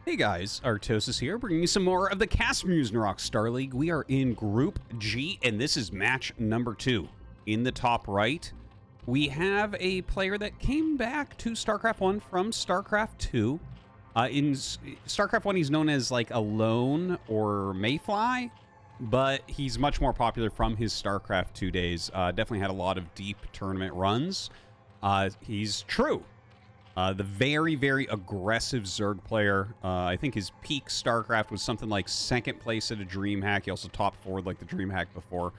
Hey guys, Artosis here, bringing you some more of the CasterMuse Narak StarLeague. We are in Group G, and this is match number 2. In the top right, we have a player that came back to StarCraft 1 from StarCraft 2. In StarCraft 1, he's known as like a lone or mayfly, but he's much more popular from his StarCraft 2 days. Definitely had a lot of deep tournament runs. He's True. The very, very aggressive Zerg player. I think his peak StarCraft was something like 2nd place at a DreamHack. He also topped forward like the DreamHack before.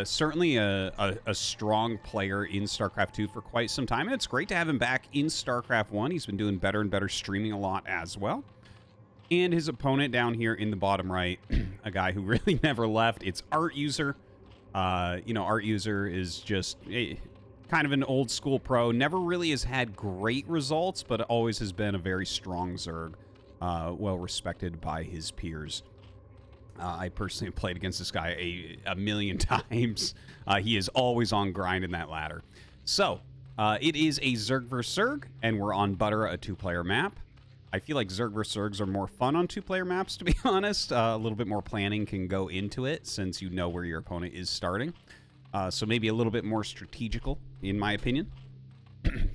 Certainly a strong player in StarCraft 2 for quite some time. And it's great to have him back in StarCraft 1. He's been doing better and better, streaming a lot as well. And his opponent down here in the bottom right, a guy who really never left. It's ArtUser. ArtUser is just kind of an old school pro, never really has had great results, but always has been a very strong Zerg, well respected by his peers. I personally have played against this guy a million times. He is always on grind in that ladder. So, it is a Zerg vs. Zerg, and we're on Butter, a 2-player map. I feel like Zerg vs. Zergs are more fun on 2-player maps, to be honest. A little bit more planning can go into it, since you know where your opponent is starting. So maybe a little bit more strategical, in my opinion.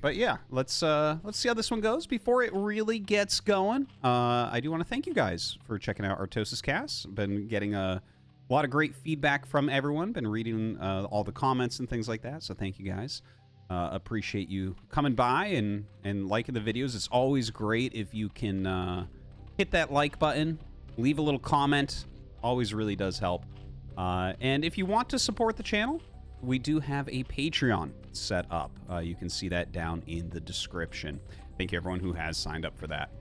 But yeah, let's see how this one goes. Before it really gets going, I do want to thank you guys for checking out ArtosisCasts. Been getting a lot of great feedback from everyone. Been reading all the comments and things like that. So thank you guys. Appreciate you coming by and liking the videos. It's always great if you can hit that like button, leave a little comment. Always really does help. And if you want to support the channel, we do have a Patreon set up. You can see that down in the description. Thank you everyone who has signed up for that.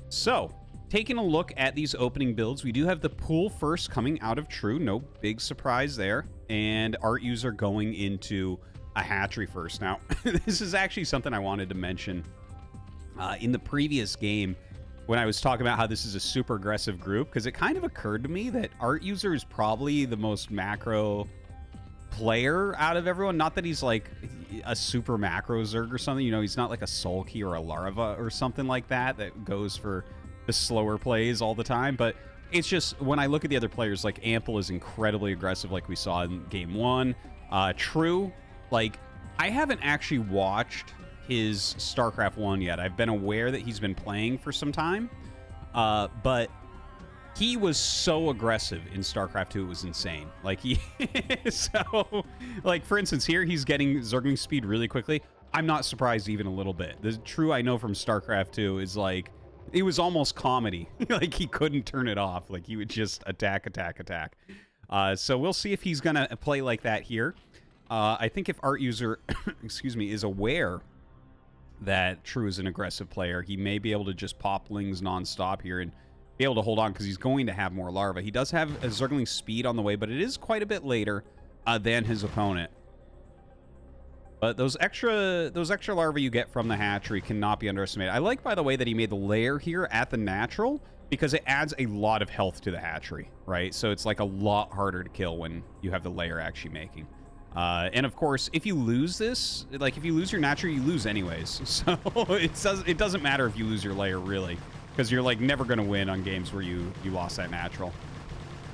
So, taking a look at these opening builds, we do have the pool first coming out of True. No big surprise there. And ArtUser going into a hatchery first. Now, this is actually something I wanted to mention. In the previous game, when I was talking about how this is a super aggressive group, because it kind of occurred to me that ArtUser is probably the most macro player out of everyone. Not that he's like a super macro Zerg or something, you know, he's not like a Sulky or a Larva or something like that goes for the slower plays all the time, but it's just when I look at the other players, like Ample is incredibly aggressive like we saw in game 1. True, like I haven't actually watched his StarCraft 1 yet. I've been aware that he's been playing for some time, but he was so aggressive in StarCraft 2, it was insane. Like, like, for instance, here he's getting Zergling speed really quickly. I'm not surprised even a little bit. The True I know from StarCraft 2 is like, it was almost comedy. Like, he couldn't turn it off. Like, he would just attack. So we'll see if he's gonna play like that here. I think if ArtUser, excuse me, is aware that True is an aggressive player, he may be able to just pop lings nonstop here and be able to hold on, because he's going to have more larva. He does have a Zergling speed on the way, but it is quite a bit later than his opponent. But those extra larvae you get from the hatchery cannot be underestimated. I like, by the way, that he made the lair here at the natural, because it adds a lot of health to the hatchery, right? So it's like a lot harder to kill when you have the lair actually making. And of course, if you lose this, like if you lose your natural, you lose anyways. So it doesn't matter if you lose your lair, really, because you're like never going to win on games where you lost that natural.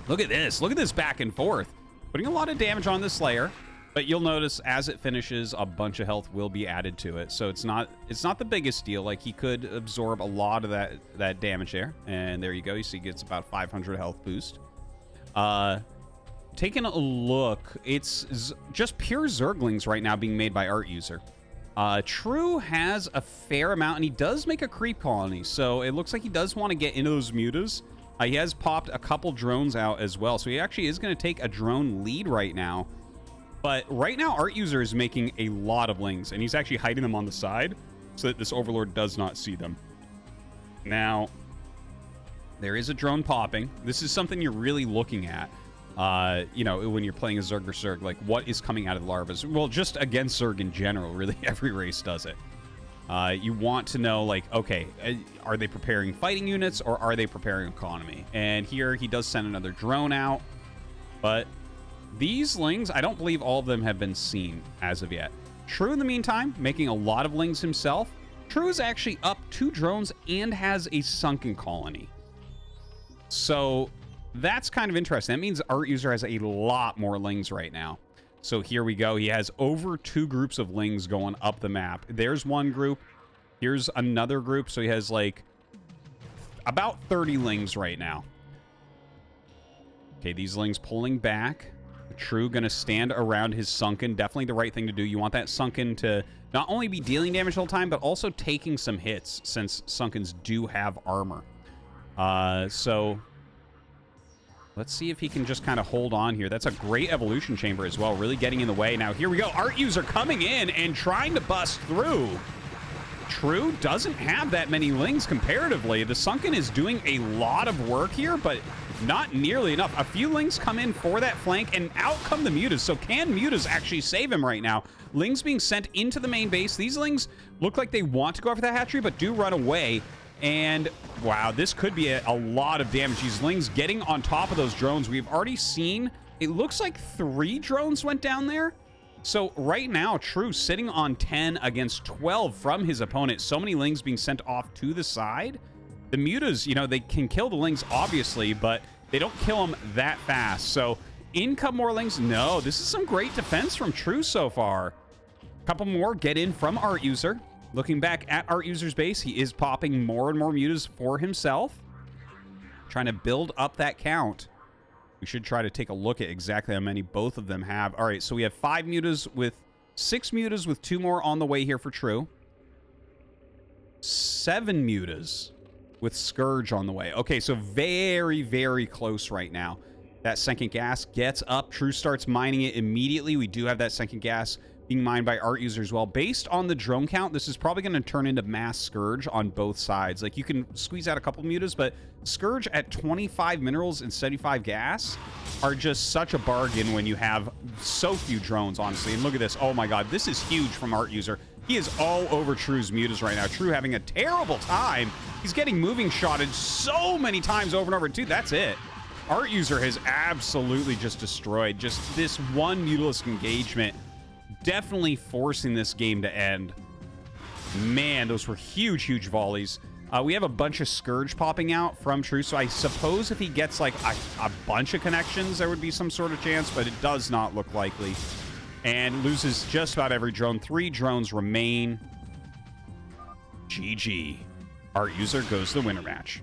Look at this back and forth, putting a lot of damage on this layer, but you'll notice as it finishes, a bunch of health will be added to it. So it's not the biggest deal. Like, he could absorb a lot of that damage there, and there you go. You see, he gets about 500 health boost. Taking a look, it's just pure Zerglings right now being made by ArtUser. True has a fair amount, and he does make a creep colony, so it looks like he does want to get into those mutas. He has popped a couple drones out as well, so he actually is going to take a drone lead right now. But right now, ArtUser is making a lot of lings, and he's actually hiding them on the side so that this Overlord does not see them. Now, there is a drone popping. This is something you're really looking at. You know, when you're playing a Zerg or Zerg, like, what is coming out of the larvas? Well, just against Zerg in general, really, every race does it. You want to know, like, okay, are they preparing fighting units, or are they preparing economy? And here, he does send another drone out, but these lings, I don't believe all of them have been seen as of yet. True, in the meantime, making a lot of lings himself. True is actually up 2 drones and has a sunken colony. So that's kind of interesting. That means ArtUser has a lot more lings right now. So here we go. He has over 2 groups of lings going up the map. There's one group. Here's another group. So he has like about 30 lings right now. Okay, these lings pulling back. True going to stand around his sunken. Definitely the right thing to do. You want that sunken to not only be dealing damage the whole time, but also taking some hits, since sunkens do have armor. So let's see if he can just kind of hold on here. That's a great evolution chamber as well, really getting in the way. Now, here we go. ArtUser coming in and trying to bust through. True doesn't have that many lings comparatively. The sunken is doing a lot of work here, but not nearly enough. A few lings come in for that flank, and out come the mutas. So can mutas actually save him right now? Lings being sent into the main base. These lings look like they want to go after that hatchery, but do run away. And wow, this could be a lot of damage. These lings getting on top of those drones. We've already seen, it looks like 3 drones went down there. So right now, True sitting on 10 against 12 from his opponent. So many lings being sent off to the side. The mutas, you know, they can kill the lings, obviously, but they don't kill them that fast. So in come more lings. No, this is some great defense from True so far. A couple more get in from ArtUser. Looking back at ArtUser's base, he is popping more and more mutas for himself. Trying to build up that count. We should try to take a look at exactly how many both of them have. All right, so we have 5 mutas with 6 mutas with 2 more on the way here for True. 7 mutas with Scourge on the way. Okay, so very, very close right now. That second gas gets up. True starts mining it immediately. We do have that second gas being mined by ArtUser as well. Based on the drone count, this is probably going to turn into mass Scourge on both sides. Like, you can squeeze out a couple mutas, but Scourge at 25 minerals and 75 gas are just such a bargain when you have so few drones, honestly. And look at this. Oh my god, this is huge from ArtUser. He is all over True's mutas right now. True having a terrible time. He's getting moving shotted so many times over and over. Dude, that's it. ArtUser has absolutely just destroyed just this one mutalist engagement. Definitely forcing this game to end. Man, those were huge, huge volleys. We have a bunch of Scourge popping out from True, so I suppose if he gets like a bunch of connections, there would be some sort of chance, but it does not look likely. And loses just about every drone. 3 drones remain. GG. ArtUser goes the winner match.